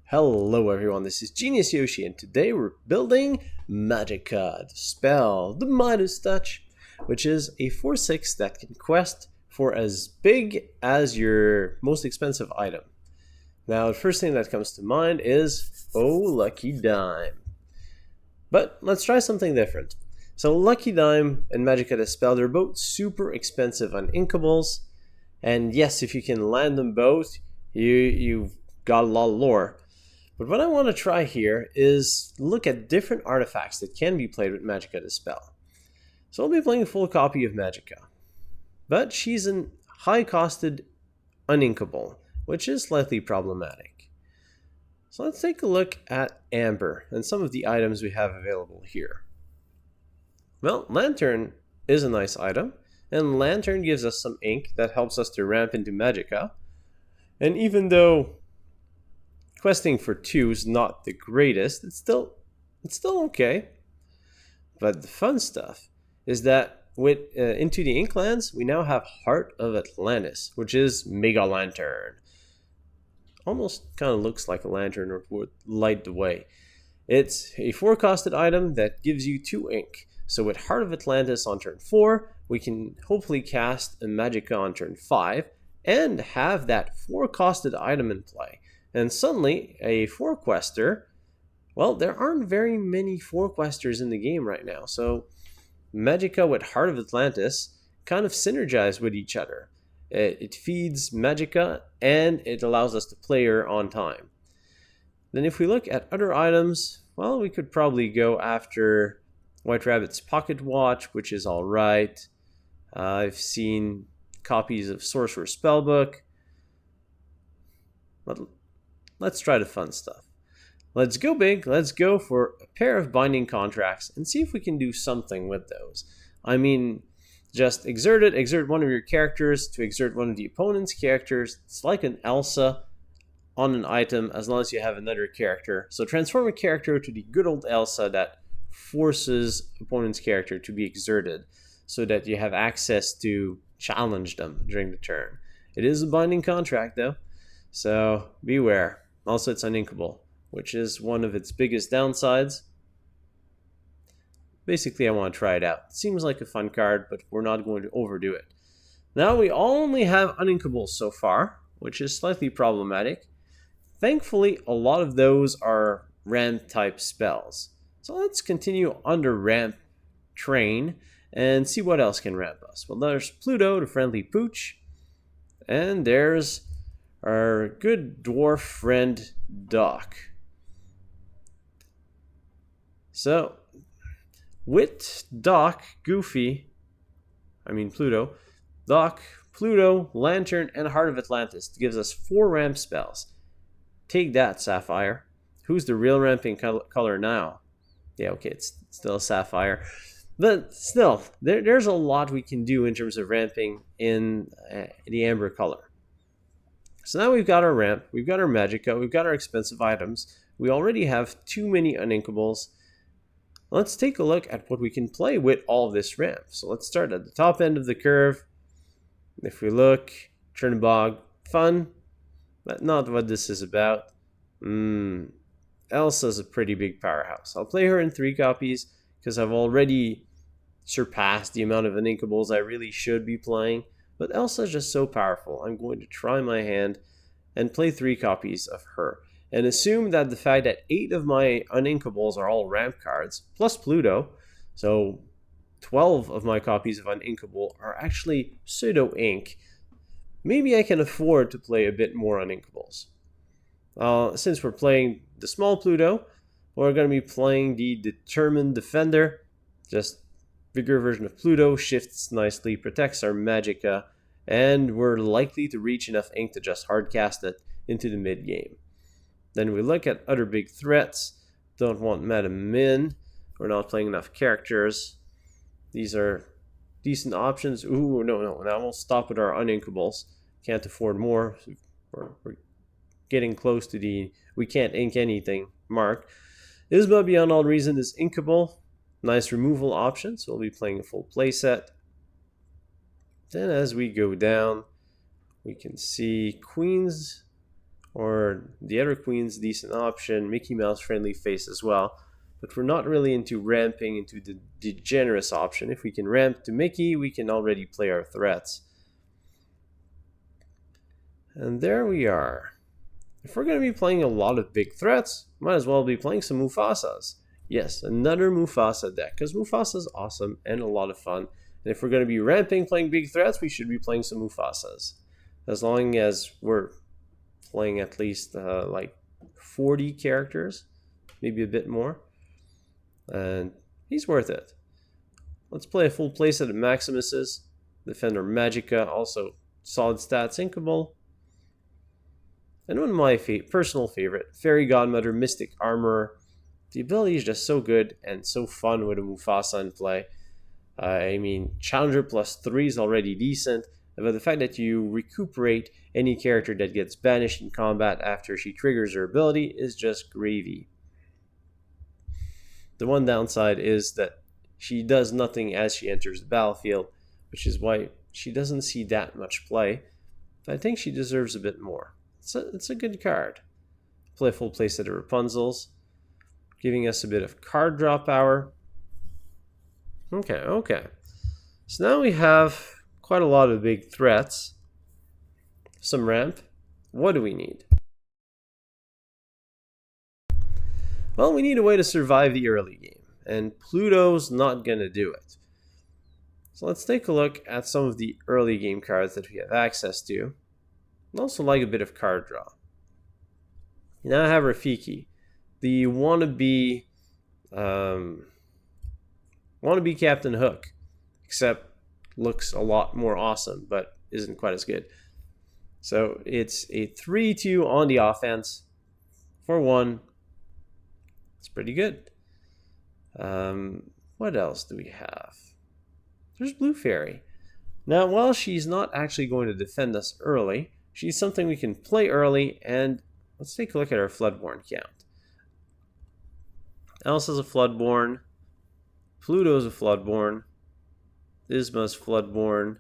Hello everyone, this is Genius Yoshi, and today we're building Magica de Spell, the Midas touch, which is a 4/6 that can quest for as big as your most expensive item. Now, the first thing that comes to mind is, oh, Lucky Dime. But let's try something different. So Lucky Dime and Magica de Spell, they're both super expensive on inkables, and yes, if you can land them both, you've got a lot of lore. But what I want to try here is look at different artifacts that can be played with Magica de Spell. So I'll be playing a full copy of Magica, but she's a high-costed uninkable, which is slightly problematic. So let's take a look at Amber and some of the items we have available here. Well, Lanturn is a nice item, and Lanturn gives us some ink that helps us to ramp into Magica. And even though questing for 2 is not the greatest, it's still okay. But the fun stuff is that with Into the Inklands, we now have Heart of Atlantis, which is Mega Lanturn. Almost kind of looks like a lantern or would light the way. It's a 4-costed item that gives you 2 ink. So with Heart of Atlantis on turn 4, we can hopefully cast a Magica on turn 5 and have that 4-costed item in play. And suddenly, a 4-quester, well, there aren't very many 4-questers in the game right now. So Magica with Heart of Atlantis kind of synergize with each other. It feeds Magica, and it allows us to play her on time. Then if we look at other items, well, we could probably go after White Rabbit's Pocket Watch, which is alright. I've seen copies of Sorcerer's Spellbook. But let's try the fun stuff. Let's go big. Let's go for a pair of binding contracts and see if we can do something with those. I mean, just exert one of your characters to exert one of the opponent's characters. It's like an Elsa on an item as long as you have another character. So transform a character to the good old Elsa that forces opponent's character to be exerted so that you have access to challenge them during the turn. It is a binding contract though, so beware. Also, it's uninkable, which is one of its biggest downsides. Basically, I want to try it out. Seems like a fun card, but we're not going to overdo it. Now we only have uninkables so far, which is slightly problematic. Thankfully, a lot of those are ramp type spells. So let's continue on the ramp train and see what else can ramp us. Well, there's Pluto, the friendly Pooch, and there's our good dwarf friend Doc. So with Doc, Pluto, Doc, Pluto, Lanturn, and Heart of Atlantis gives us 4 ramp spells. Take that, Sapphire. Who's the real ramping color now? Yeah, okay, it's still a Sapphire. But still, there's a lot we can do in terms of ramping in the Amber color. So now we've got our ramp, we've got our Magica, we've got our expensive items. We already have too many uninkables. Let's take a look at what we can play with all of this ramp. So let's start at the top end of the curve. If we look, Chernobog, fun, but not what this is about. Elsa's a pretty big powerhouse. I'll play her in 3 copies because I've already surpassed the amount of uninkables I really should be playing. But Elsa's just so powerful. I'm going to try my hand and play 3 copies of her. And assume that the fact that 8 of my uninkables are all ramp cards, plus Pluto, so 12 of my copies of uninkable are actually pseudo-ink. Maybe I can afford to play a bit more uninkables. Since we're playing the small Pluto, we're going to be playing the Determined Defender. Just bigger version of Pluto, shifts nicely, protects our Magica, and we're likely to reach enough ink to just hardcast it into the mid-game. Then we look at other big threats. Don't want Madam Mim. We're not playing enough characters. These are decent options. Ooh, no. Now we'll stop with our uninkables. Can't afford more. We're getting close to the we can't ink anything mark. Yzma, beyond all reason, is inkable. Nice removal option, so we'll be playing a full playset. Then as we go down, we can see Queens or the other queen's a decent option, Mickey Mouse friendly face as well. But we're not really into ramping into the degenerous option. If we can ramp to Mickey, we can already play our threats. And there we are. If we're going to be playing a lot of big threats, might as well be playing some Mufasas. Yes, another Mufasa deck, because Mufasa is awesome and a lot of fun. And if we're going to be ramping playing big threats, we should be playing some Mufasas. As long as we're playing at least like 40 characters, maybe a bit more. And he's worth it. Let's play a full playset of Maximuses. Defender Magica, also solid stats, inkable. And one of my personal favorite, Fairy Godmother, Mystic Armorer. The ability is just so good and so fun with a Mufasa in play. I mean, Challenger +3 is already decent, but the fact that you recuperate any character that gets banished in combat after she triggers her ability is just gravy. The one downside is that she does nothing as she enters the battlefield, which is why she doesn't see that much play. But I think she deserves a bit more. It's a good card. Play a full playset of Rapunzel's, giving us a bit of card draw power. Okay. So now we have quite a lot of big threats. Some ramp. What do we need? Well, we need a way to survive the early game, and Pluto's not going to do it. So let's take a look at some of the early game cards that we have access to. I also like a bit of card draw. Now I have Rafiki, the wannabe Captain Hook, except looks a lot more awesome, but isn't quite as good. So it's a 3-2 on the offense for 1. It's pretty good. What else do we have? There's Blue Fairy. Now, while she's not actually going to defend us early, she's something we can play early, and let's take a look at our Floodborn count. Elsa's a Floodborn. Pluto's a Floodborn. Yzma's Floodborn.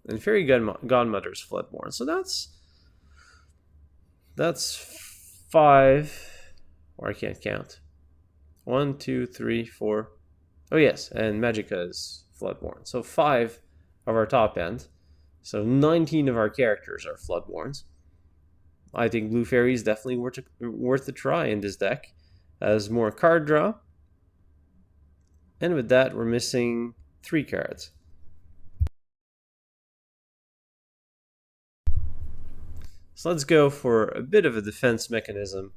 And Fairy Godmother's Floodborn. So that's 5. Or I can't count. 1, 2, 3, 4. Oh yes, and Magica is Floodborn. So 5 of our top end. So 19 of our characters are Floodborns. I think Blue Fairy is definitely worth a try in this deck. As more card draw. And with that, we're missing 3 cards. So let's go for a bit of a defense mechanism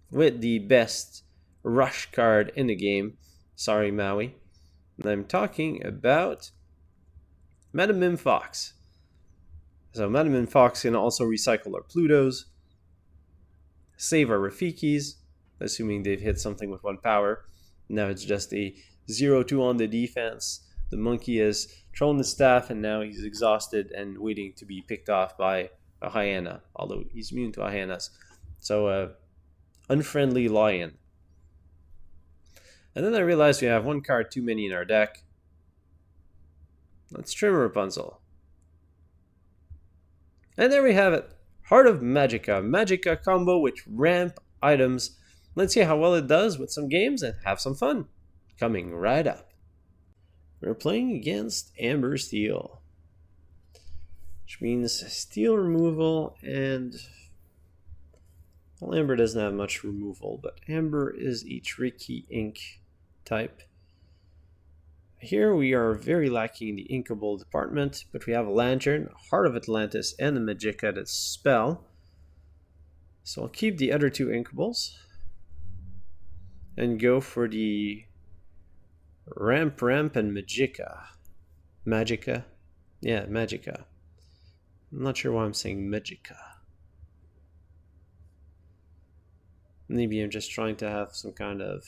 with the best rush card in the game. Sorry, Maui. And I'm talking about Madam Mim Fox. So Madam Mim Fox can also recycle our Plutos, save our Rafikis, assuming they've hit something with 1 power. Now it's just a 0-2 on the defense. The monkey has thrown the staff and now he's exhausted and waiting to be picked off by a hyena, although he's immune to hyenas. So unfriendly lion. And then I realized we have 1 card too many in our deck. Let's trim Rapunzel. And there we have it. Heart of Magica. Magica combo with ramp items. Let's see how well it does with some games and have some fun. Coming right up. We're playing against Amber Steel, which means steel removal, and well, Amber doesn't have much removal, but Amber is a tricky ink type. Here we are very lacking in the inkable department, but we have a Lanturn, Heart of Atlantis, and a Magica de Spell. So I'll keep the other 2 inkables and go for the Ramp and Magica. Magica? Yeah, Magica. I'm not sure why I'm saying Magica. Maybe I'm just trying to have some kind of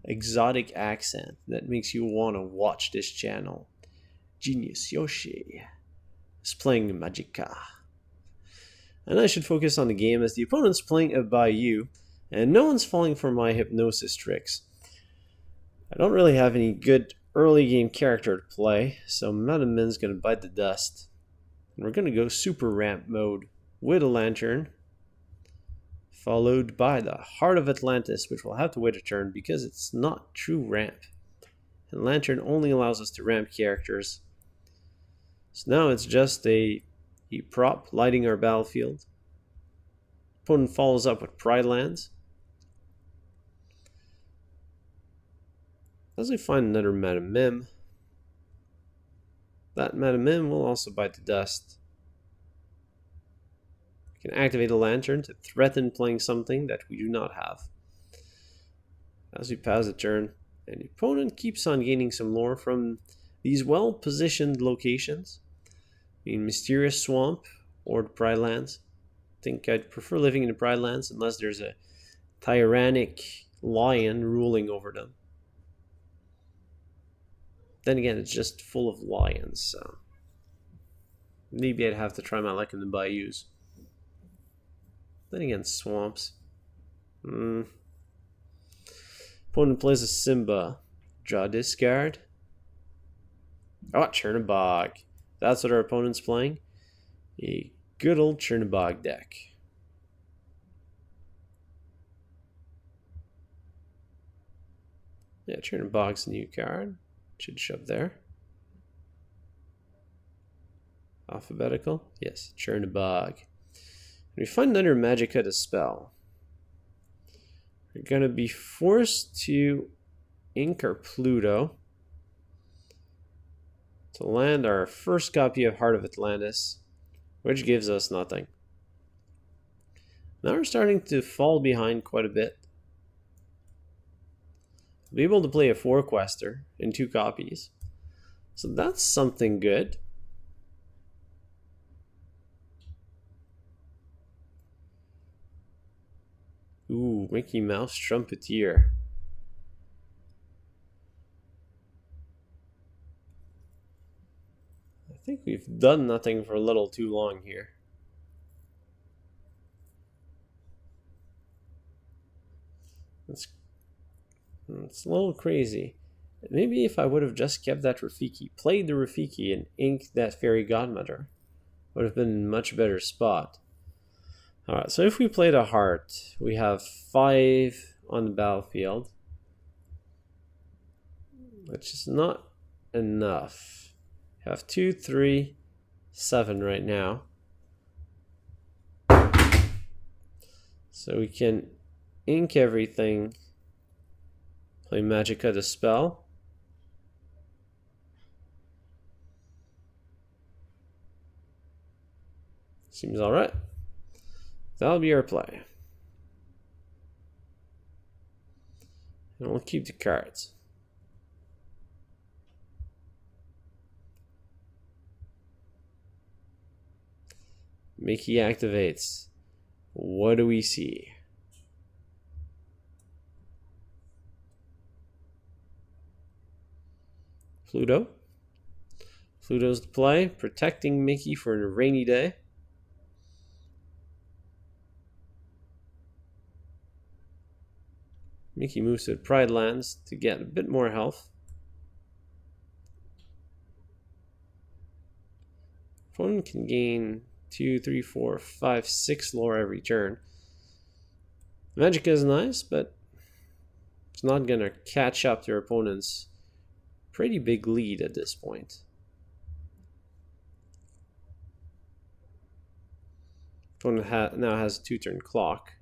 exotic accent that makes you want to watch this channel. Genius Yoshi is playing Magica. And I should focus on the game as the opponent's playing a Bayou, and no one's falling for my hypnosis tricks. I don't really have any good early game character to play, so Madam Mim's going to bite the dust. And we're going to go super ramp mode with a Lanturn, followed by the Heart of Atlantis, which will have to wait a turn because it's not true ramp. And Lanturn only allows us to ramp characters. So now it's just a prop lighting our battlefield. Opponent follows up with Pride Lands. As we find another Madam Mim, that Madam Mim will also bite the dust. We can activate a Lanturn to threaten playing something that we do not have. As we pass the turn, and the opponent keeps on gaining some lore from these well-positioned locations. In Mysterious Swamp or the Pride Lands. I think I'd prefer living in the Pride Lands unless there's a tyrannic lion ruling over them. Then again, it's just full of lions, so maybe I'd have to try my luck in the bayous. Then again, swamps. Opponent plays a Simba. Draw discard. Oh, Chernabog. That's what our opponent's playing. A good old Chernabog deck. Yeah, Chernabog's a new card. Should shove there. Alphabetical. Yes, Chernabog. We find another Magica de Spell. We're going to be forced to ink our Pluto to land our first copy of Heart of Atlantis, which gives us nothing. Now we're starting to fall behind quite a bit. We'll be able to play a 4-quester in 2 copies. So that's something good. Ooh, Mickey Mouse Trumpeteer. I think we've done nothing for a little too long here. It's a little crazy. Maybe if I would have just kept that Rafiki, played the Rafiki, and inked that Fairy Godmother, would have been in a much better spot. Alright, so if we played a heart, we have 5 on the battlefield, which is not enough. We have 2, 3, 7 right now. So we can ink everything, play Magica de Spell. Seems alright. That'll be our play. And we'll keep the cards. Mickey activates. What do we see? Pluto. Pluto's the play, protecting Mickey for a rainy day. Mickey moves to Pride Lands to get a bit more health. Opponent can gain 2, 3, 4, 5, 6 lore every turn. Magica is nice, but it's not going to catch up to your opponent's pretty big lead at this point. Opponent now has a 2-turn clock.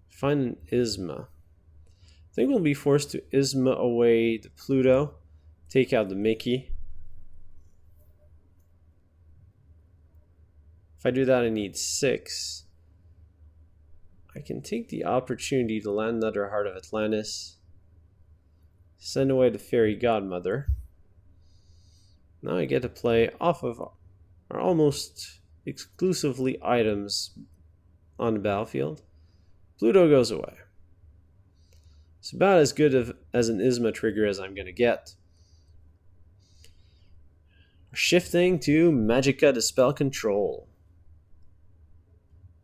Find an Yzma. I think we'll be forced to Yzma away the Pluto, take out the Mickey. If I do that, I need 6. I can take the opportunity to land another Heart of Atlantis, send away the Fairy Godmother. Now I get to play off of our almost exclusively items on the battlefield. Pluto goes away. It's about as good as an Yzma trigger as I'm going to get. We're shifting to Magica de Spell control.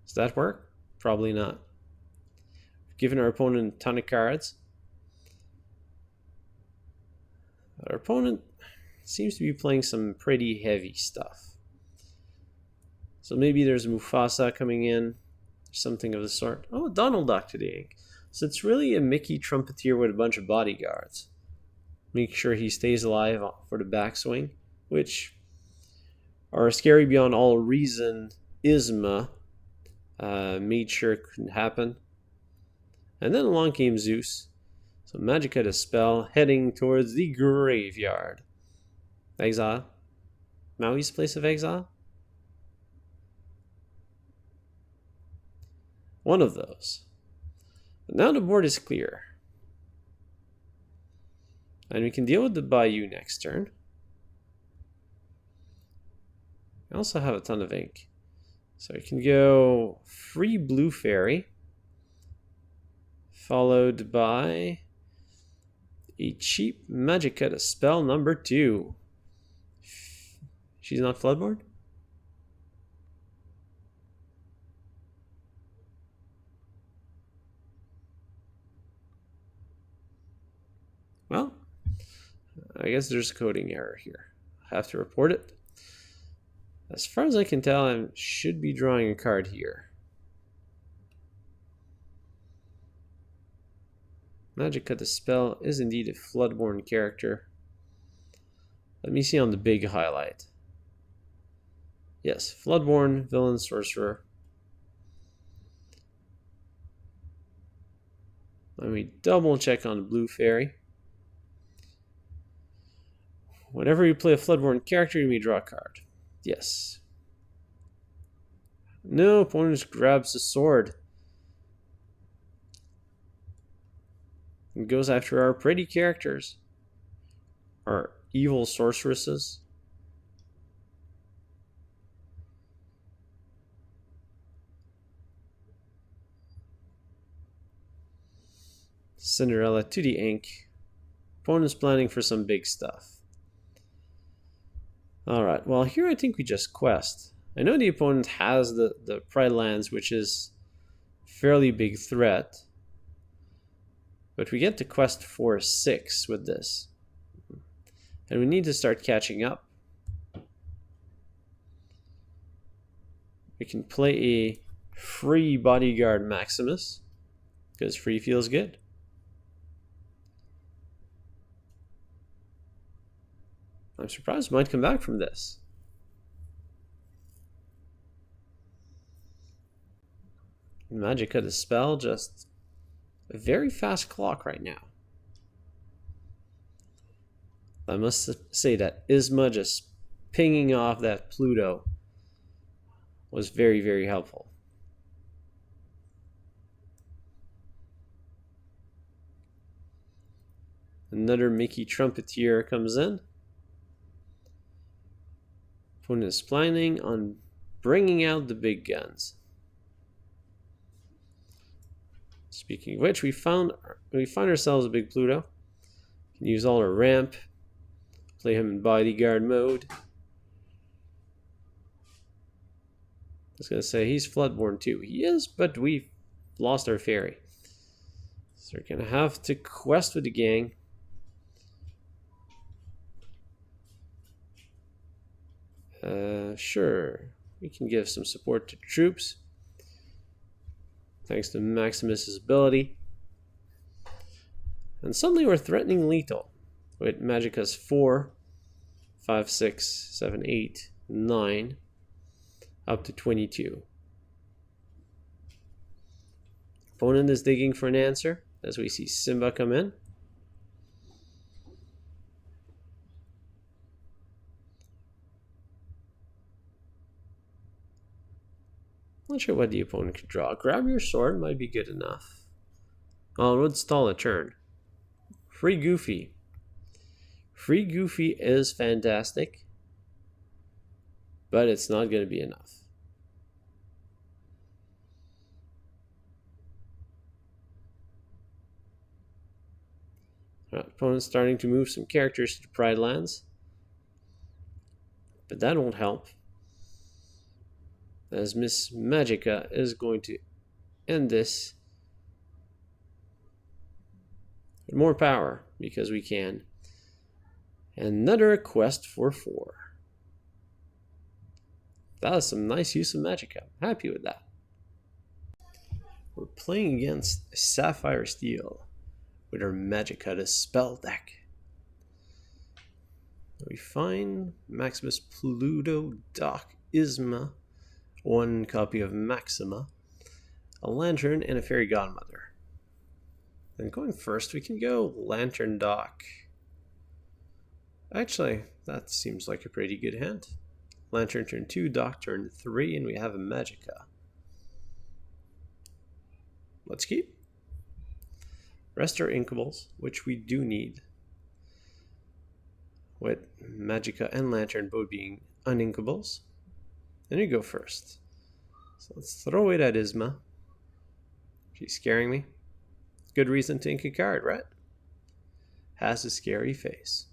Does that work? Probably not. giving our opponent a ton of cards. Our opponent seems to be playing some pretty heavy stuff. So maybe there's Mufasa coming in, something of the sort. Oh, Donald Duck today. So it's really a Mickey Trumpeteer with a bunch of bodyguards. Make sure he stays alive for the backswing, which are scary beyond all reason. Yzma made sure it couldn't happen. And then along came Zeus. So Magica de Spell heading towards the graveyard. Exile. Maui's place of exile? One of those. But now the board is clear. And we can deal with the Bayou next turn. I also have a ton of ink. So we can go free blue fairy. Followed by a cheap Magica de Spell number 2. She's not Floodborn? Well, I guess there's a coding error here. I have to report it. As far as I can tell, I should be drawing a card here. Magica de Spell is indeed a Floodborn character. Let me see on the big highlight. Yes, Floodborn, villain, sorcerer. Let me double check on the blue fairy. Whenever you play a Floodborn character, you may draw a card. Yes. No, opponent just grabs the sword. And goes after our pretty characters. Our evil sorceresses. Cinderella to the ink. Opponent's planning for some big stuff. Alright, well here I think we just quest. I know the opponent has the Pride Lands, which is a fairly big threat. But we get to quest for 6 with this. And we need to start catching up. We can play a free bodyguard Maximus, because free feels good. I'm surprised we might come back from this. Magica de Spell, just a very fast clock right now. I must say that Yzma just pinging off that Pluto was very, very helpful. Another Mickey Trumpeteer comes in. Opponent is planning on bringing out the big guns. Speaking of which, we find ourselves a big Pluto. Can use all our ramp. Play him in bodyguard mode. I was gonna say he's Floodborn too. He is, but we've lost our fairy. So we're gonna have to quest with the gang. Sure, we can give some support to troops. Thanks to Maximus' ability. And suddenly we're threatening lethal. With Magica's 4, 5, 6, 7, 8, 9, up to 22. Opponent is digging for an answer as we see Simba come in. Not sure what the opponent could draw. Grab your sword might be good enough. Well, it would stall a turn. Free Goofy. Free Goofy is fantastic, but it's not going to be enough. Opponent's starting to move some characters to the Pride Lands, but that won't help, as Miss Magica is going to end this but more power because we can. Another quest for 4. That was some nice use of Magica. Happy with that. We're playing against Sapphire Steel with our Magica de Spell deck. We find Maximus, Pluto, Doc, Yzma, 1 copy of Maxima, a Lanturn, and a Fairy Godmother. Then going first, we can go Lanturn, Doc. Actually, that seems like a pretty good hand. Lanturn turn 2, Doc turn 3, and we have a Magica. Let's keep. Rest our Inkables, which we do need. With Magica and Lanturn both being uninkables. And you go first. So let's throw it at Yzma. She's scaring me. Good reason to ink a card, right? Has a scary face.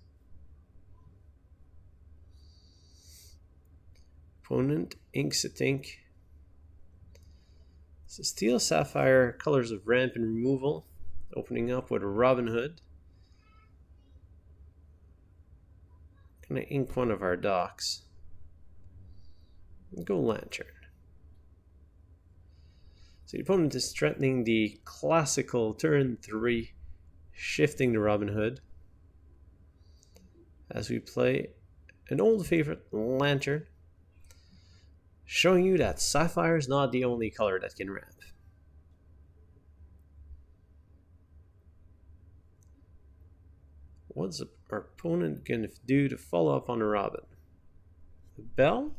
Opponent inks a tink. So Steel, Sapphire, Colors of Ramp and Removal. Opening up with Robin Hood. Gonna ink one of our Docs. Go Lanturn. So the opponent is threatening the classical turn 3, shifting to Robin Hood. As we play an old favorite, Lanturn. Showing you that Sapphire is not the only color that can ramp. What's our opponent going to do to follow up on a Robin? The Bell?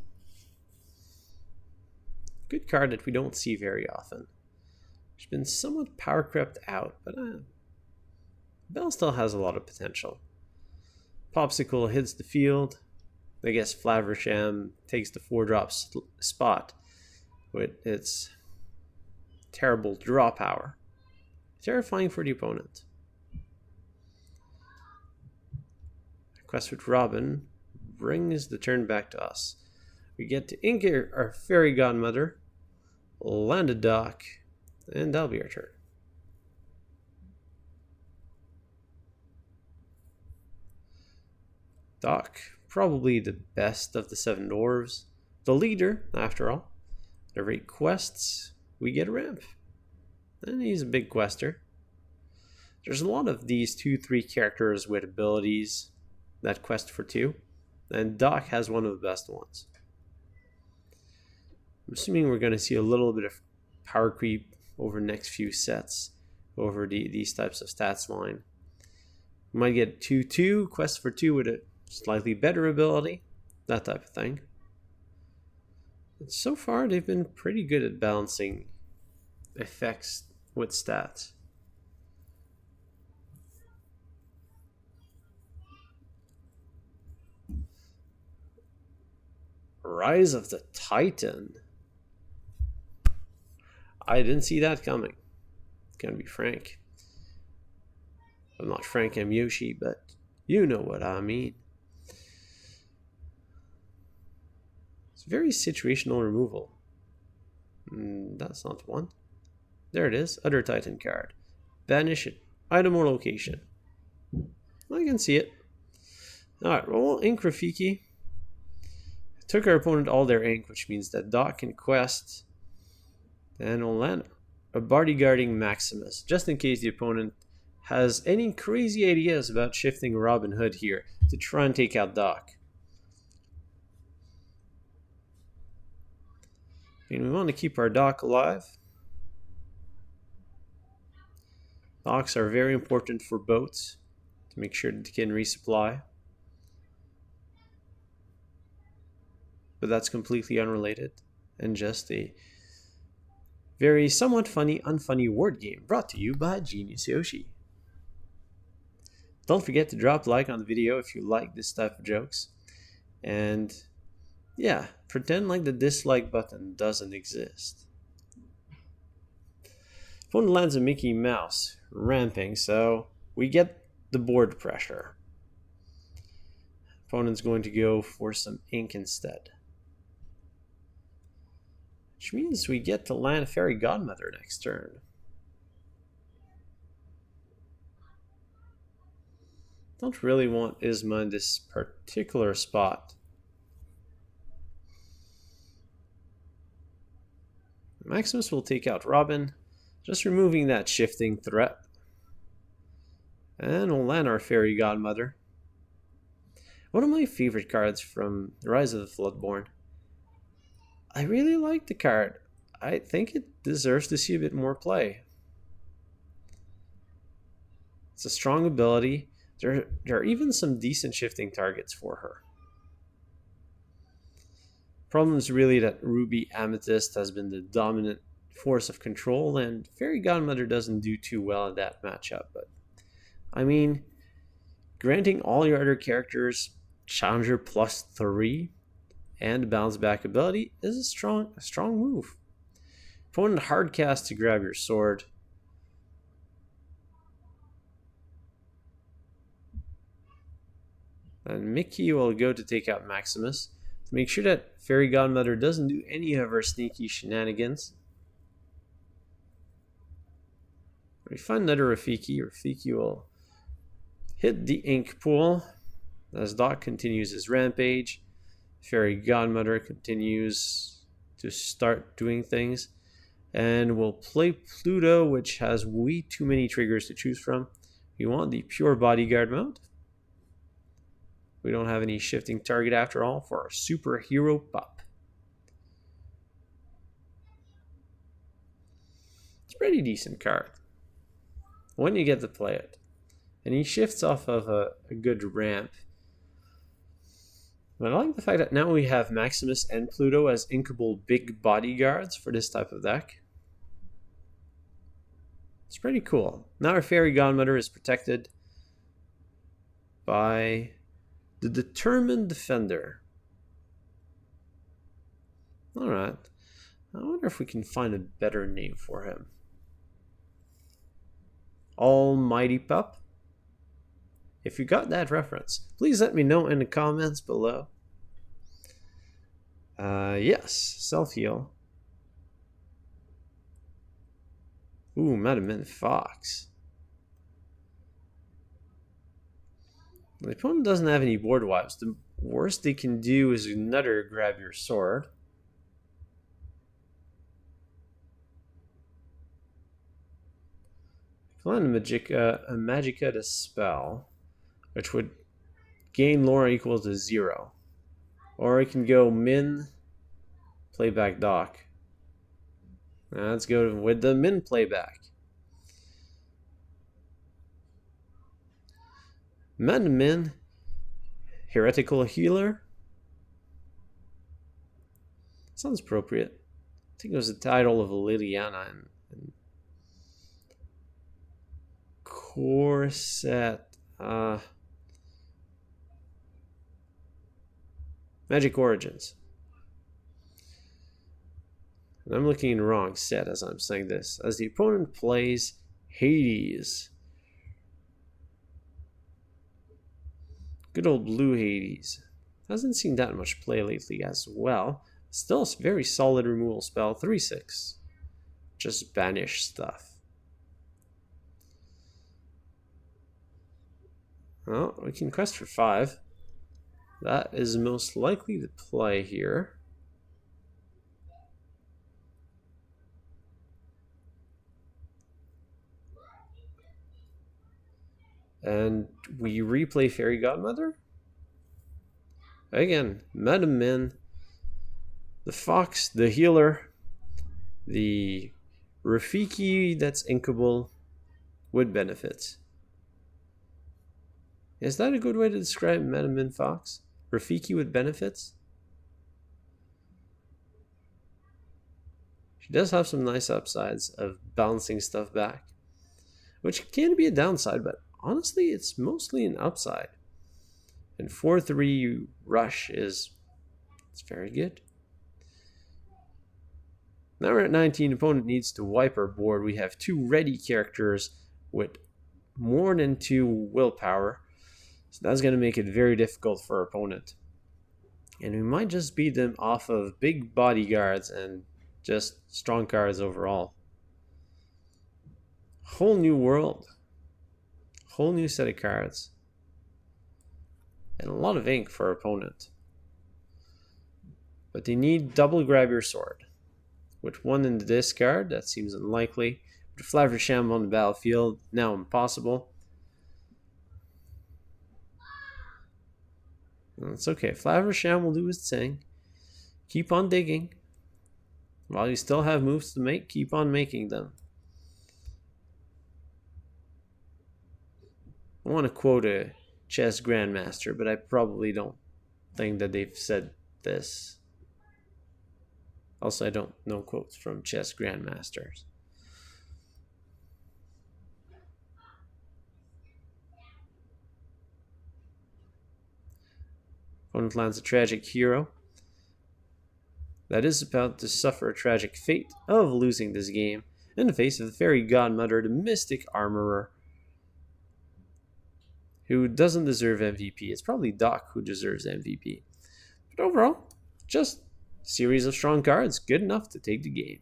Good card that we don't see very often. It's been somewhat power crept out, but Bell still has a lot of potential. Popsicle hits the field. I guess Flaversham takes the 4-drop spot with its terrible draw power. Terrifying for the opponent. Quest with Robin brings the turn back to us. We get to ink our Fairy Godmother, land a Doc, and that'll be our turn. Doc, probably the best of the 7 dwarves. The leader, after all. Every quests, we get a ramp. And he's a big quester. There's a lot of these 2-3 characters with abilities that quest for 2. And Doc has one of the best ones. I'm assuming we're going to see a little bit of power creep over the next few sets over these types of stats line. We might get 2-2, quest for 2 with a slightly better ability, that type of thing. But so far, they've been pretty good at balancing effects with stats. Rise of the Titan. I didn't see that coming. Gonna be frank. I'm not Frank, I'm Yoshi, but you know what I mean. It's very situational removal. That's not one. There it is. Other Titan card. Banish it. Item or location. I can see it. Alright, well, ink Rafiki. Took our opponent all their ink, which means that Doc can quest. And we'll land a bodyguarding Maximus, just in case the opponent has any crazy ideas about shifting Robin Hood here to try and take out Doc. And we want to keep our Doc alive. Docs are very important for boats to make sure that they can resupply. But that's completely unrelated and just a very somewhat funny, unfunny word game brought to you by Genius Yoshi. Don't forget to drop a like on the video if you like this type of jokes. And yeah, pretend like the dislike button doesn't exist. Opponent lands a Mickey Mouse, ramping, so we get the board pressure. Opponent's going to go for some ink instead. Which means we get to land Fairy Godmother next turn. Don't really want Yzma in this particular spot. Maximus will take out Robin, just removing that shifting threat. And we'll land our Fairy Godmother. One of my favorite cards from Rise of the Floodborn. I really like the card. I think it deserves to see a bit more play. It's a strong ability. There are even some decent shifting targets for her. Problem is really that Ruby Amethyst has been the dominant force of control, and Fairy Godmother doesn't do too well in that matchup. But I mean, granting all your other characters Challenger +3 and bounce back ability is a strong move. Opponent hard cast to grab your sword. And Mickey will go to take out Maximus to make sure that Fairy Godmother doesn't do any of her sneaky shenanigans. We find another Rafiki. Rafiki will hit the ink pool as Doc continues his rampage. Fairy Godmother continues to start doing things. And we'll play Pluto, which has way too many triggers to choose from. We want the pure bodyguard mode. We don't have any shifting target after all for our superhero pup. It's a pretty decent card when you get to play it. And he shifts off of a good ramp. But I like the fact that now we have Maximus and Pluto as inkable big bodyguards for this type of deck. It's pretty cool. Now our Fairy Godmother is protected by the Determined Defender. Alright. I wonder if we can find a better name for him. Almighty Pup? If you got that reference, please let me know in the comments below. Yes, self-heal. Ooh, Madam Mim Fox. The opponent doesn't have any board wipes. The worst they can do is another grab your sword. Find a Magica de Spell, which would gain lore equal to 0. Or I can go Min, playback Doc. Let's go with the Min playback. Madam Mim, Heretical Healer. Sounds appropriate. I think it was the title of Liliana and Corset. Magic Origins. And I'm looking in the wrong set as I'm saying this. As the opponent plays Hades. Good old blue Hades. Hasn't seen that much play lately as well. Still a very solid removal spell. 3/6. Just banish stuff. Well, we can quest for 5. That is most likely to play here. And we replay Fairy Godmother. Again, Madam Mim, the Fox, the Healer, the Rafiki that's inkable with benefits. Is that a good way to describe Madam Mim Fox? Rafiki with benefits? She does have some nice upsides of bouncing stuff back, which can be a downside, but honestly, it's mostly an upside. And 4/3 rush it's very good. Now we're at 19. Opponent needs to wipe our board. We have 2 ready characters with more than 2 willpower. So that's going to make it very difficult for our opponent. And we might just beat them off of big bodyguards and just strong cards overall. Whole new world. Whole new set of cards. And a lot of ink for our opponent. But they need double grab your sword. With one in the discard, that seems unlikely. With Flaversham on the battlefield, now impossible. It's okay. Flaversham will do his thing. Keep on digging. While you still have moves to make, keep on making them. I want to quote a chess grandmaster, but I probably don't think that they've said this. Also, I don't know quotes from chess grandmasters. Opponent lands a tragic hero that is about to suffer a tragic fate of losing this game in the face of the fairy godmother, the mystic armorer, who doesn't deserve MVP. It's probably Doc who deserves MVP. But overall, just a series of strong cards, good enough to take the game.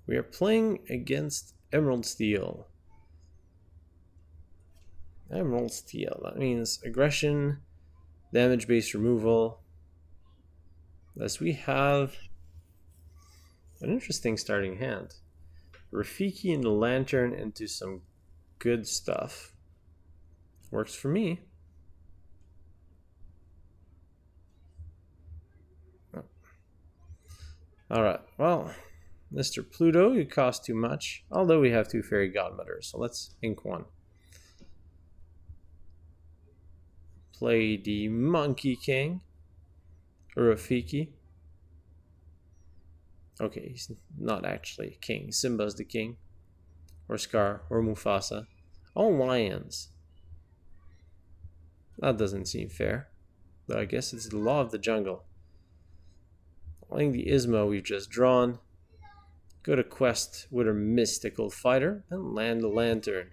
We are playing against Emerald Steel. Emerald Steel, that means aggression, damage-based removal. Thus we have an interesting starting hand. Rafiki and the Lanturn into some good stuff. Works for me. Oh. Alright, well, Mr. Pluto, you cost too much. Although we have two fairy godmothers, so let's ink one. Play the Monkey King. Rafiki. Okay, he's not actually king. Simba's the king. Or Scar, or Mufasa. All lions. That doesn't seem fair. Though I guess it's the law of the jungle. Playing the Yzma we've just drawn. Go to quest with a mystical fighter and land the Lanturn.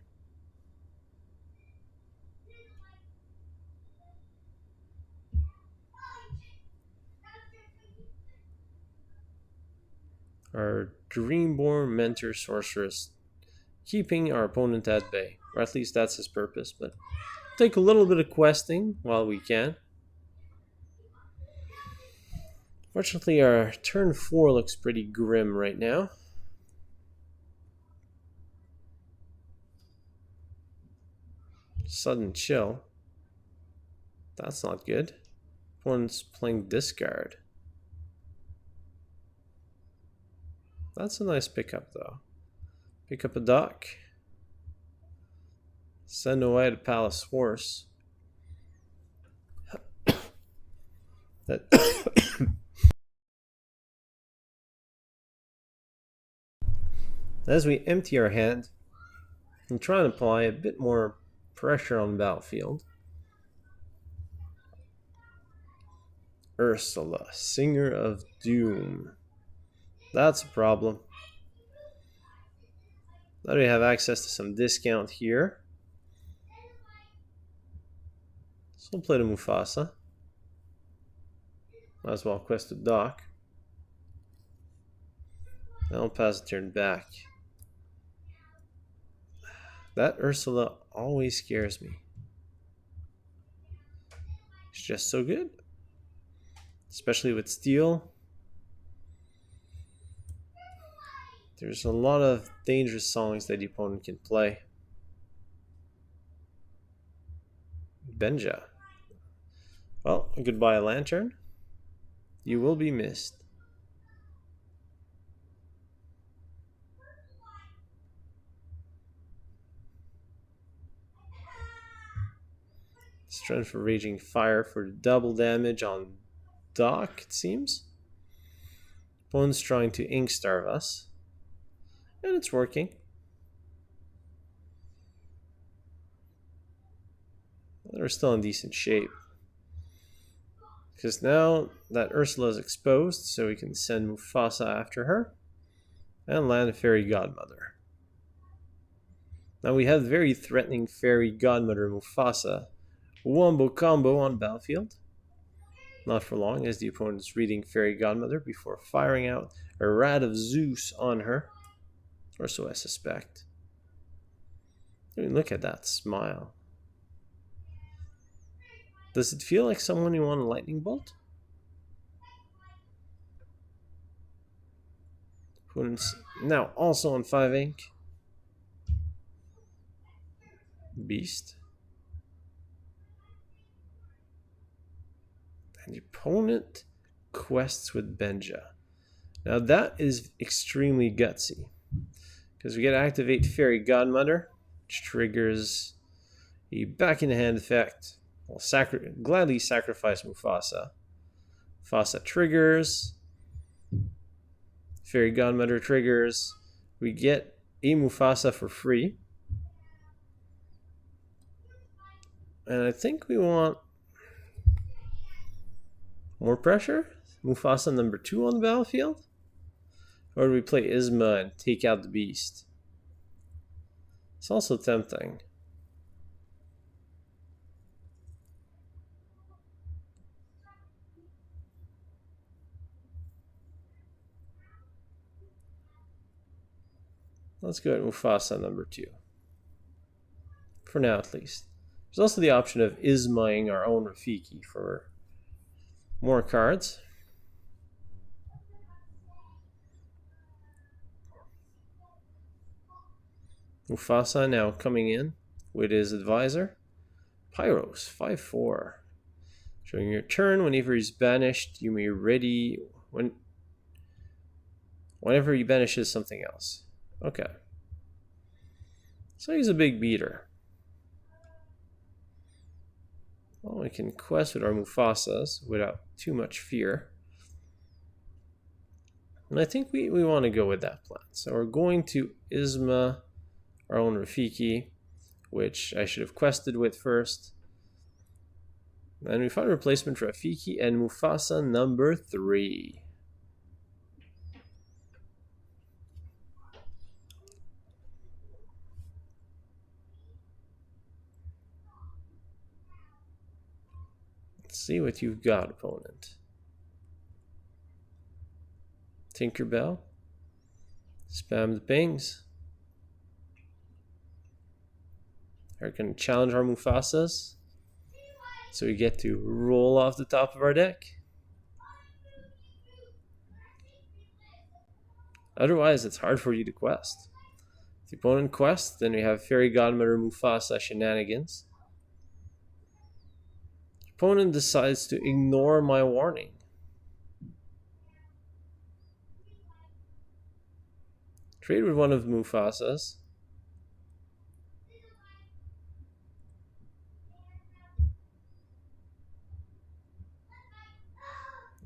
Our Dreamborn Mentor Sorceress, keeping our opponent at bay, or at least that's his purpose, but take a little bit of questing while we can. Fortunately, our turn 4 looks pretty grim right now. Sudden chill. That's not good. Opponent's playing discard. That's a nice pickup, though. Pick up a dock. Send away the Palace Horse. That as we empty our hand and try and apply a bit more pressure on the battlefield. Ursula, Singer of Doom. That's a problem. Now we have access to some discount here. So we'll play the Mufasa. Might as well quest the dock. Now I'll pass the turn back. That Ursula always scares me. She's just so good. Especially with steel. There's a lot of dangerous songs that the opponent can play. Benja. Well, goodbye, Lanturn. You will be missed. Strength for Raging Fire for double damage on Dock, it seems. Opponent's trying to ink starve us. And it's working. They're still in decent shape. Because now that Ursula is exposed, so we can send Mufasa after her. And land a Fairy Godmother. Now we have very threatening Fairy Godmother Mufasa. Wombo combo on battlefield. Not for long, as the opponent is reading Fairy Godmother before firing out a Rat of Zeus on her. Or so I suspect. I mean, look at that smile. Does it feel like someone you want a lightning bolt? Now also on 5 ink. Beast. And the opponent quests with Benja. Now that is extremely gutsy. Because we get to activate Fairy Godmother, which triggers a back in the hand effect. We'll gladly sacrifice Mufasa. Mufasa triggers. Fairy Godmother triggers. We get a Mufasa for free. And I think we want more pressure. Mufasa number 2 on the battlefield. Or do we play Yzma and take out the beast? It's also tempting. Let's go at Mufasa number 2. For now, at least. There's also the option of Yzmaing our own Rafiki for more cards. Mufasa now coming in with his advisor. Pyros, 5/4. During your turn, whenever he's banished, you may ready whenever he banishes something else. Okay. So he's a big beater. Well, we can quest with our Mufasas without too much fear. And I think we want to go with that plan. So we're going to Yzma our own Rafiki, which I should have quested with first. And we find a replacement for Rafiki and Mufasa number 3. Let's see what you've got, opponent. Tinkerbell. Spam the pings. Are going to challenge our Mufasas. So we get to roll off the top of our deck. Otherwise, it's hard for you to quest. If the opponent quests, then we have Fairy Godmother Mufasa shenanigans. The opponent decides to ignore my warning. Trade with one of the Mufasas.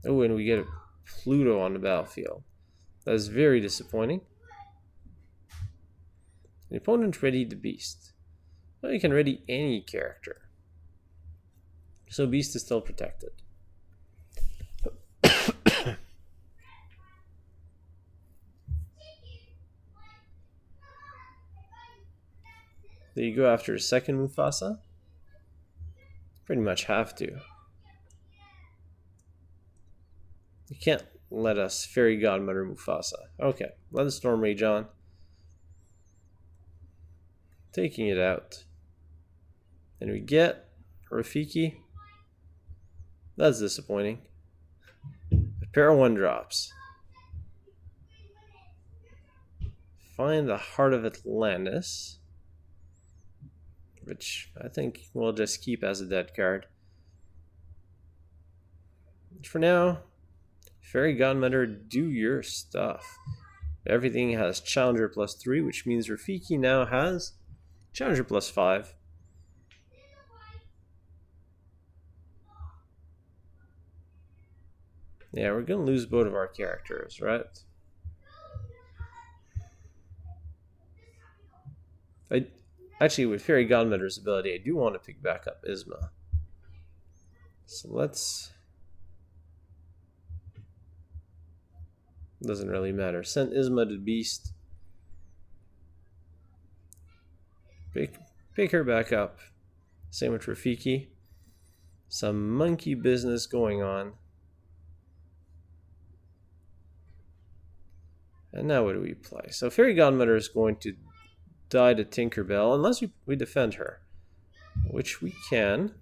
Oh, and we get a Pluto on the battlefield. That is very disappointing. The opponent readied the beast. Well, you can ready any character. So beast is still protected. Do you go after a second Mufasa? Pretty much have to. You can't let us Fairy Godmother Mufasa. Okay, let the storm rage on. Taking it out. And we get Rafiki. That's disappointing. A pair of 1-drops. Find the Heart of Atlantis, which I think we'll just keep as a dead card. For now, Fairy Godmother, do your stuff. Everything has Challenger +3, which means Rafiki now has Challenger +5. Yeah, we're going to lose both of our characters, right? Actually, with Fairy Godmother's ability, I do want to pick back up Yzma. So let's... Doesn't really matter. Send Yzma to the beast. Pick her back up. Same with Rafiki. Some monkey business going on. And now what do we play? So Fairy Godmother is going to die to Tinkerbell unless we defend her, which we can.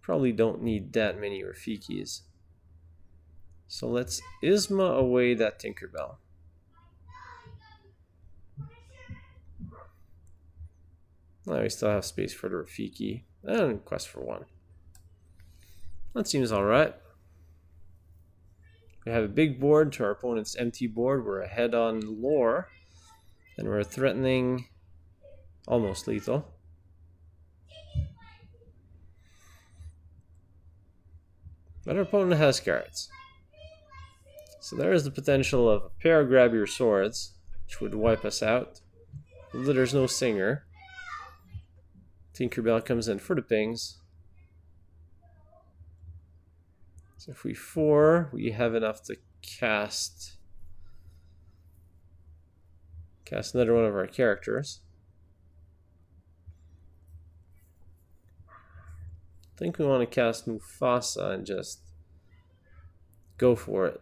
Probably don't need that many Rafikis. So let's Yzma away that Tinkerbell. Now we still have space for the Rafiki and quest for one. That seems alright. We have a big board to our opponent's empty board. We're ahead on lore. And we're threatening almost lethal. But our opponent has cards. So there is the potential of a pair of grab your swords, which would wipe us out. There's no singer. Tinkerbell comes in for the pings. So if we 4, we have enough to cast another one of our characters. I think we want to cast Mufasa and just go for it.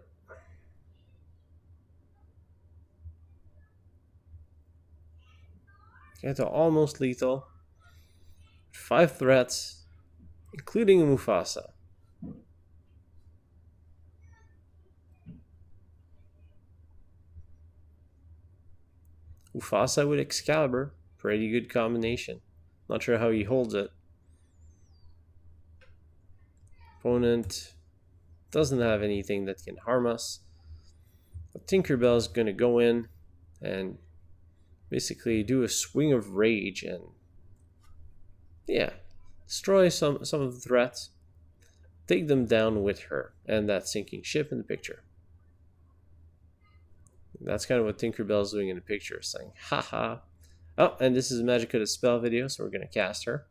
Get to almost lethal. 5 threats, including Mufasa. Mufasa with Excalibur, pretty good combination. Not sure how he holds it. Opponent doesn't have anything that can harm us. But Tinkerbell's going to go in and basically do a swing of rage and destroy some of the threats. Take them down with her and that sinking ship in the picture. That's kind of what Tinkerbell's doing in the picture, saying, haha. Oh, and this is a Magica de Spell video, so we're going to cast her.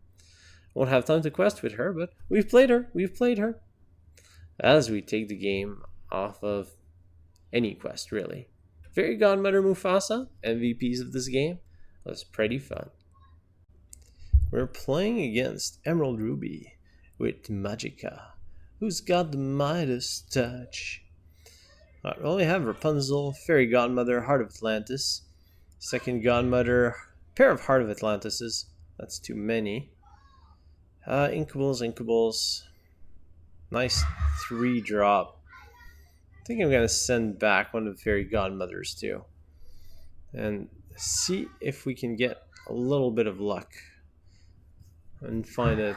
Won't have time to quest with her, but we've played her. We've played her. As we take the game off of any quest, really. Fairy Godmother Mufasa, MVPs of this game. Was pretty fun. We're playing against Emerald Ruby with Magica, who's got the Midas touch. Right, we only have Rapunzel, Fairy Godmother, Heart of Atlantis. Second Godmother, pair of Heart of Atlantises. That's too many. Inkables. Nice 3-drop. I think I'm going to send back one of the Fairy Godmothers too. And see if we can get a little bit of luck. And find a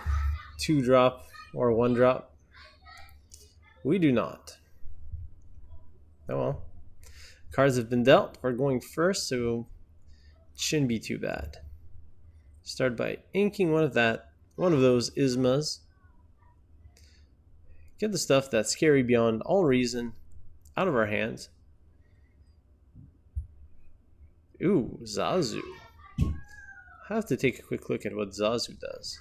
2-drop or 1-drop. We do not. Oh well. Cards have been dealt. We're going first, so it shouldn't be too bad. Start by inking one of those Yzmas. Get the stuff that's scary beyond all reason out of our hands. Ooh, Zazu. I have to take a quick look at what Zazu does.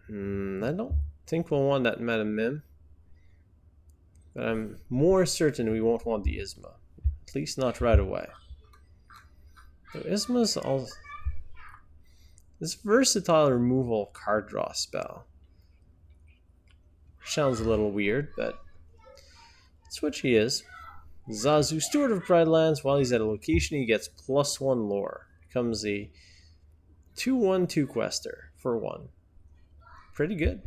I don't think we'll want that Madam Mim. But I'm more certain we won't want the Yzma. At least not right away. So Yzma's all this versatile removal card draw spell. Sounds a little weird, but that's what she is. Zazu, Steward of Pride Lands. While he's at a location, he gets +1 lore. Becomes a 2/1/2 quester for 1. Pretty good.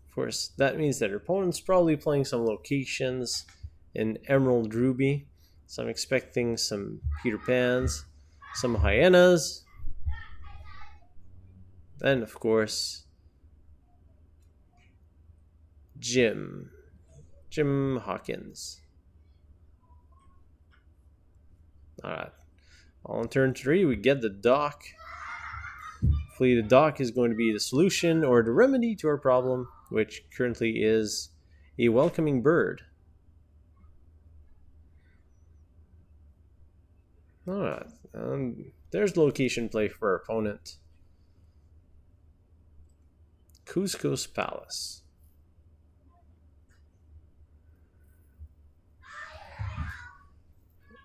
Of course, that means that her opponent's probably playing some locations in Emerald Ruby. So I'm expecting some Peter Pans, some hyenas, and of course, Jim Hawkins. Alright. On turn 3, we get the dock. Hopefully the dock is going to be the solution or the remedy to our problem, which currently is a welcoming bird. Alright, there's location play for our opponent. Cusco's Palace.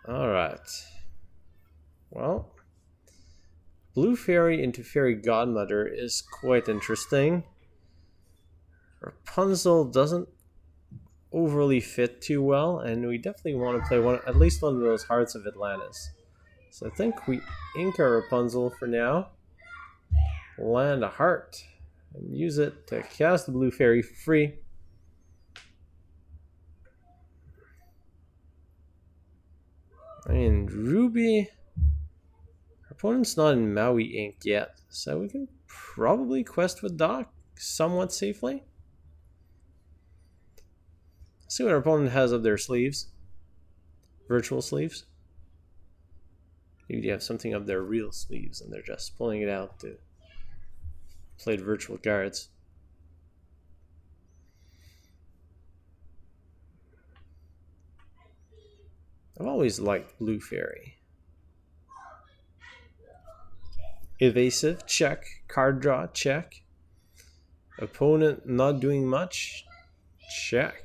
Alright. Well, Blue Fairy into Fairy Godmother is quite interesting. Rapunzel doesn't overly fit too well, and we definitely want to play at least one of those Hearts of Atlantis. So I think we ink our Rapunzel for now. land a heart and use it to cast the blue fairy for free. I mean, Ruby. Our opponent's not in Maui ink yet, so we can probably quest with Doc somewhat safely. Let's see what our opponent has up their sleeves. Virtual sleeves. Maybe they have something up their real sleeves and they're just pulling it out to play the virtual cards. I've always liked Blue Fairy. Evasive, check. Card draw, check. Opponent not doing much, check.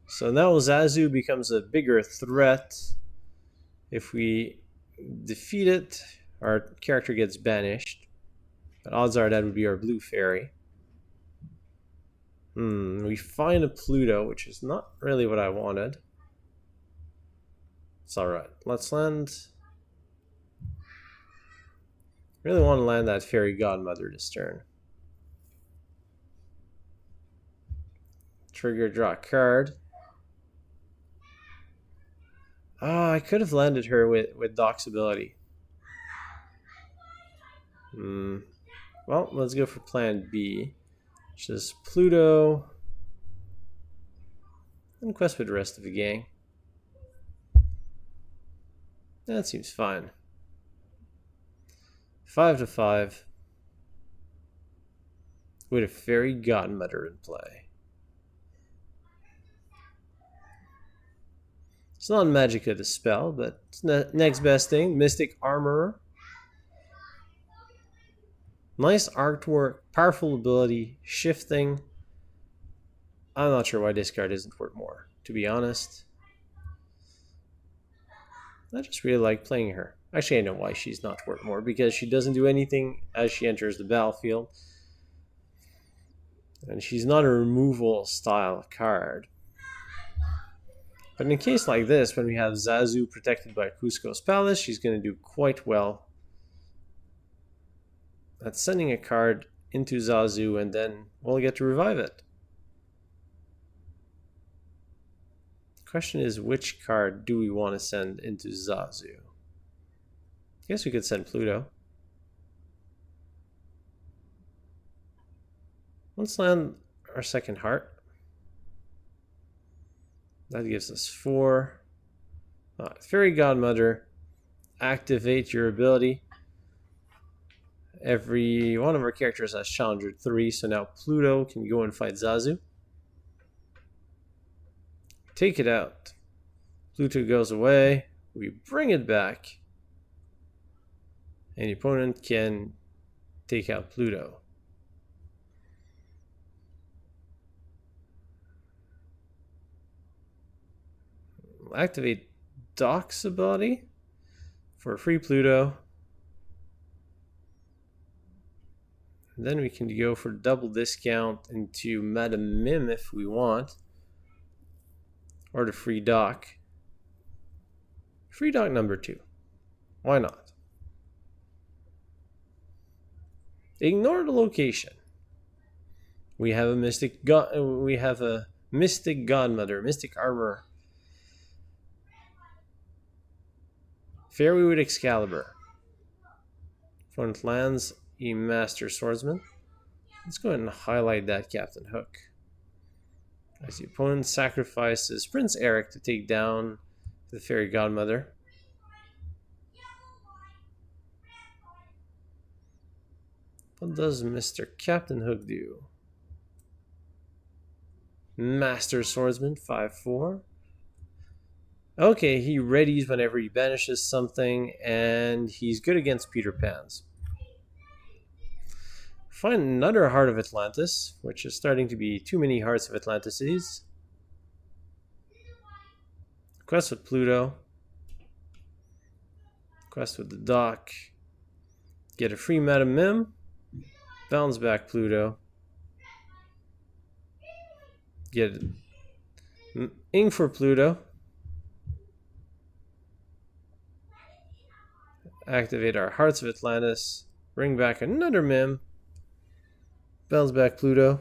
So now Zazu becomes a bigger threat. If we defeat it, our character gets banished. But odds are that would be our Blue Fairy. We find a Pluto, which is not really what I wanted. It's alright. Let's land. Really want to land that Fairy Godmother this turn. Trigger, draw a card. Oh, I could have landed her with Doc's ability. Well, let's go for plan B, which is Pluto. And quest with the rest of the gang. That seems fine. 5 to 5. With a Fairy Godmother in play. It's not Magica de Spell, but it's next best thing. Mystic Armorer. Nice artwork, powerful ability, shifting. I'm not sure why this card isn't worth more, to be honest. I just really like playing her. Actually, I know why she's not worth more, because she doesn't do anything as she enters the battlefield. And she's not a removal style card. But in a case like this, when we have Zazu protected by Cusco's Palace, she's going to do quite well. That's sending a card into Zazu, and then we'll get to revive it. The question is, which card do we want to send into Zazu? I guess we could send Pluto. Let's land our second heart. That gives us 4. Fairy Godmother, activate your ability. Every one of our characters has Challenger 3, so now Pluto can go and fight Zazu. Take it out. Pluto goes away. We bring it back. And the opponent can take out Pluto. We'll activate Doc's ability for a free Pluto. And then we can go for double discount into Madam Mim if we want. Or the free Doc. Free Doc number 2. Why not? Ignore the location. We have a Mystic Godmother, Mystic Armor. Fairy with Excalibur. Opponent lands a Master Swordsman. Let's go ahead and highlight that Captain Hook. As the opponent sacrifices Prince Eric to take down the Fairy Godmother. What does Mr. Captain Hook do? Master Swordsman, 5/4. Okay, he readies whenever he banishes something, and he's good against Peter Pan's. Find another Heart of Atlantis, which is starting to be too many Hearts of Atlantises. Quest with Pluto. Quest with the Doc. Get a free Madam Mim. Bounce back Pluto. Get ink for Pluto. Activate our Hearts of Atlantis. Bring back another Mim. Bounce back, Pluto.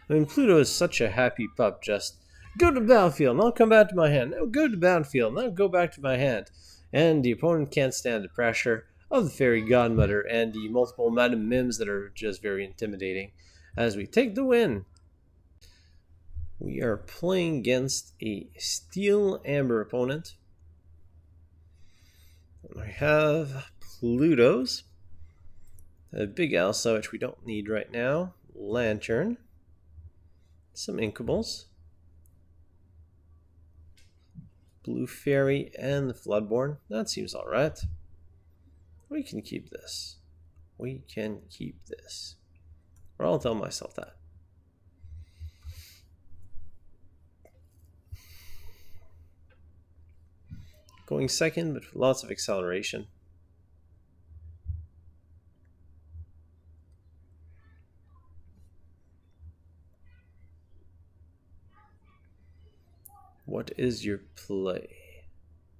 I mean, Pluto is such a happy pup. Just go to the battlefield, and I'll come back to my hand. Now go to the battlefield, and I'll go back to my hand. And the opponent can't stand the pressure of the fairy Godmother and the multiple Madam Mims that are just very intimidating as we take the win. We are playing against a Steel Amber opponent. We have Plutos, a big Elsa, which we don't need right now, Lanturn, some Inkables, Blue Fairy, and the Floodborn. That seems alright. We can keep this. We can keep this. Or I'll tell myself that. Going second, but with lots of acceleration. What is your play,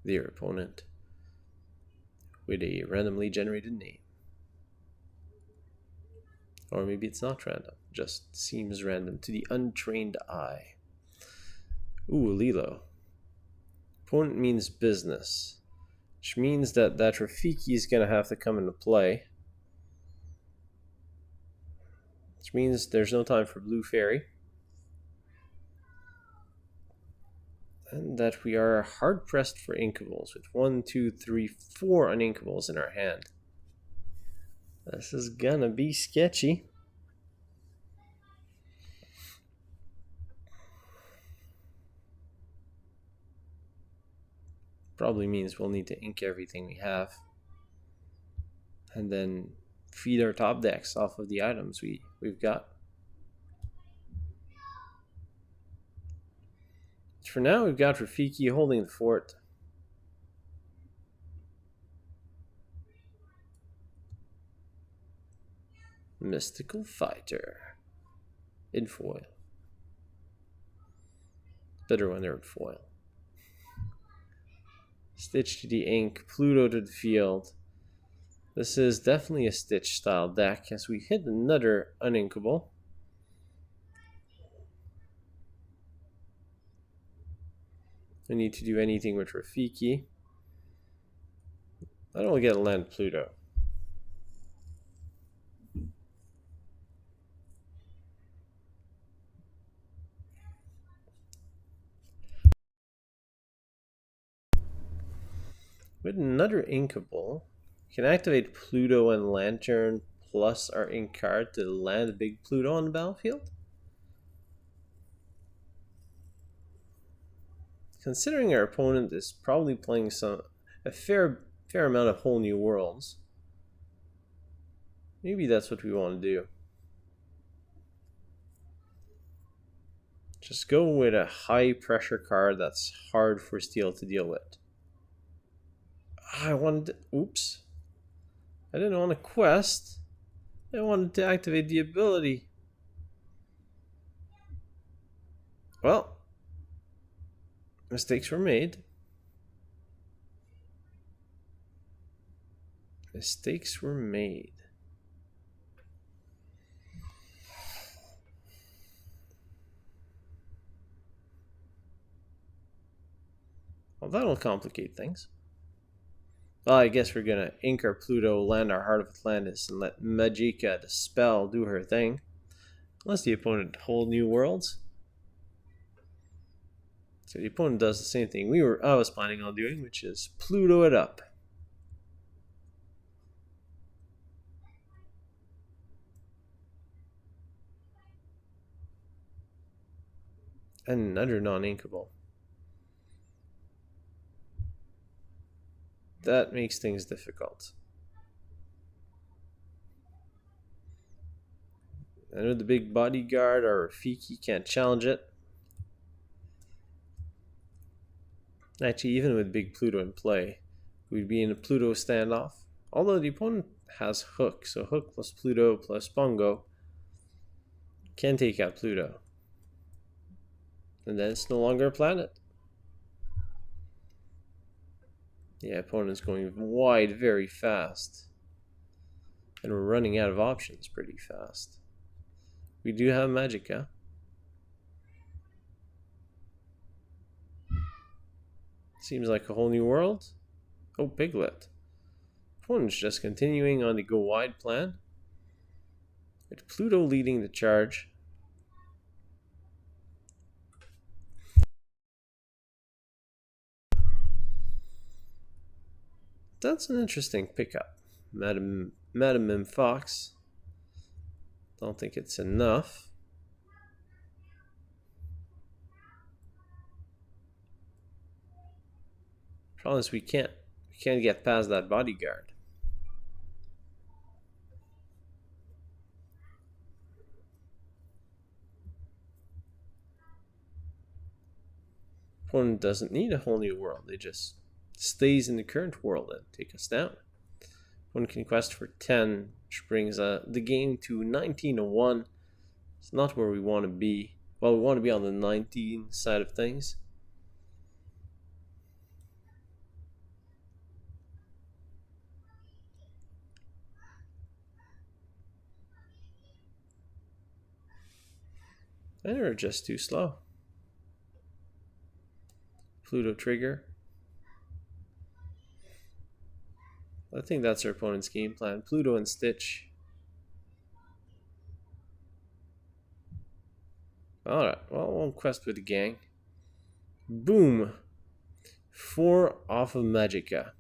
dear opponent? With a randomly generated name. Or maybe it's not random, just seems random to the untrained eye. Ooh, Lilo. Opponent means business, which means that Rafiki is going to have to come into play. Which means there's no time for Blue Fairy. And that we are hard pressed for Inkables with 1, 2, 3, 4 Uninkables in our hand. This is gonna be sketchy. Probably means we'll need to ink everything we have. And then feed our top decks off of the items we've got. For now, we've got Rafiki holding the fort. Mystical Fighter. In foil. Better when they're in foil. Stitch to the ink, Pluto to the field. This is definitely a Stitch style deck as we hit another uninkable. I need to do anything with Rafiki. I don't get a land Pluto. With another inkable, we can activate Pluto and Lanturn plus our ink card to land a big Pluto on the battlefield. Considering our opponent is probably playing a fair amount of whole new worlds, maybe that's what we want to do. Just go with a high pressure card that's hard for Steel to deal with. I wanted to, oops. I didn't want a quest. I wanted to activate the ability. Well, mistakes were made. Mistakes were made. Well, that'll complicate things. Well, I guess we're gonna ink our Pluto, land our Heart of Atlantis, and let Magica de Spell do her thing. Unless the opponent hold new worlds. So the opponent does the same thing I was planning on doing, which is Pluto it up. Another non-inkable. That makes things difficult. I know the big bodyguard or Rafiki can't challenge it. Actually, even with big Pluto in play, we'd be in a Pluto standoff. Although the opponent has Hook, so Hook plus Pluto plus Bongo can take out Pluto. And then it's no longer a planet. Yeah, opponent's going wide very fast. And we're running out of options pretty fast. We do have Magica. Seems like a whole new world. Oh, Piglet. Opponent's just continuing on the go wide plan, with Pluto leading the charge. That's an interesting pickup. Madam Mim Fox. Don't think it's enough. Problem is we can't get past that bodyguard. Opponent doesn't need a whole new world. They just stays in the current world and take us down. One can quest for 10, which brings the game to 19-1. It's not where we want to be. Well, we want to be on the 19 side of things. And we're just too slow. Pluto trigger. I think that's our opponent's game plan. Pluto and Stitch. Alright, well, we'll quest with the gang. Boom! 4 off of Magica.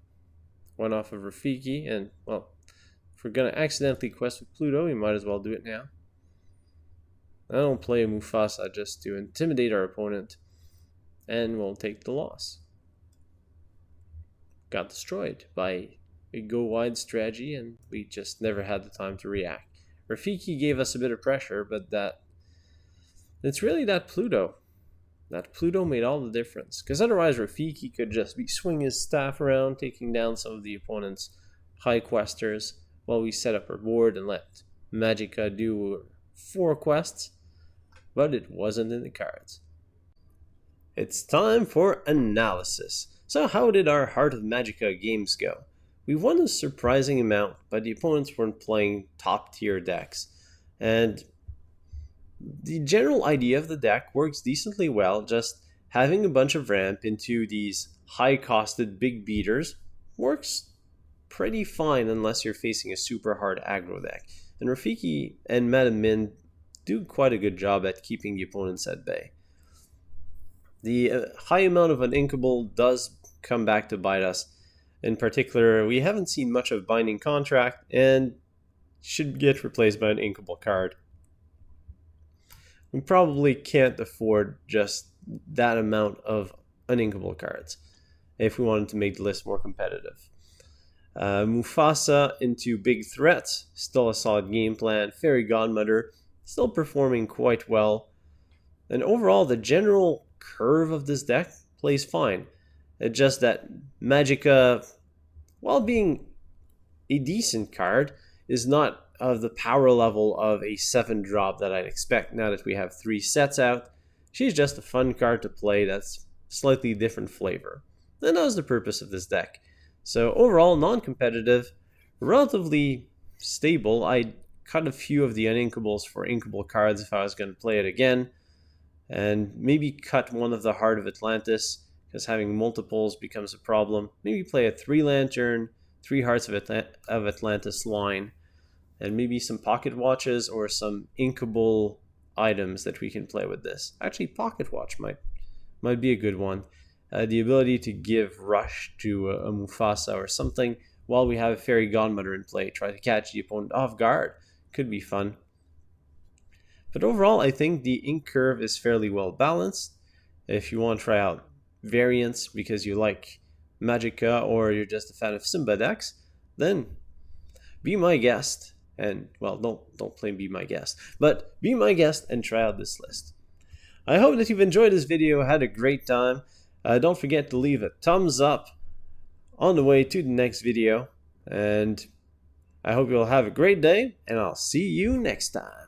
1 off of Rafiki, and, well, if we're gonna accidentally quest with Pluto, we might as well do it now. I don't play a Mufasa just to intimidate our opponent, and we'll take the loss. Got destroyed by a go wide strategy, and we just never had the time to react. Rafiki gave us a bit of pressure, but it's really that Pluto. That Pluto made all the difference, because otherwise Rafiki could just be swinging his staff around, taking down some of the opponent's high questers while we set up our board and let Magica do 4 quests, but it wasn't in the cards. It's time for analysis. So how did our Heart of Magica games go? We won a surprising amount, but the opponents weren't playing top tier decks, and the general idea of the deck works decently well. Just having a bunch of ramp into these high costed big beaters works pretty fine unless you're facing a super hard aggro deck. And Rafiki and Madam Mim do quite a good job at keeping the opponents at bay. The high amount of uninkable does come back to bite us. In particular, we haven't seen much of Binding Contract and should get replaced by an inkable card. We probably can't afford just that amount of uninkable cards if we wanted to make the list more competitive. Mufasa into big threats, still a solid game plan. Fairy Godmother, still performing quite well. And overall, the general curve of this deck plays fine. It's just that Magica, while being a decent card, is not of the power level of a 7-drop that I'd expect now that we have 3 sets out. She's just a fun card to play that's slightly different flavor. And that was the purpose of this deck. So overall, non-competitive, relatively stable. I'd cut a few of the uninkables for inkable cards if I was going to play it again. And maybe cut one of the Heart of Atlantis, because having multiples becomes a problem. Maybe play a 3 Lanturn, 3 Hearts of Atlantis line, and maybe some pocket watches or some inkable items that we can play with this. Actually, pocket watch might be a good one. The ability to give rush to a Mufasa or something while we have a Fairy Godmother in play. Try to catch the opponent off guard. Could be fun. But overall, I think the ink curve is fairly well balanced. If you want to try out variants because you like Magica or you're just a fan of Simba decks, then be my guest. And, well, don't claim be my guest, but be my guest and try out this list. I hope that you've enjoyed this video, had a great time. Don't forget to leave a thumbs up on the way to the next video. And I hope you'll have a great day, and I'll see you next time.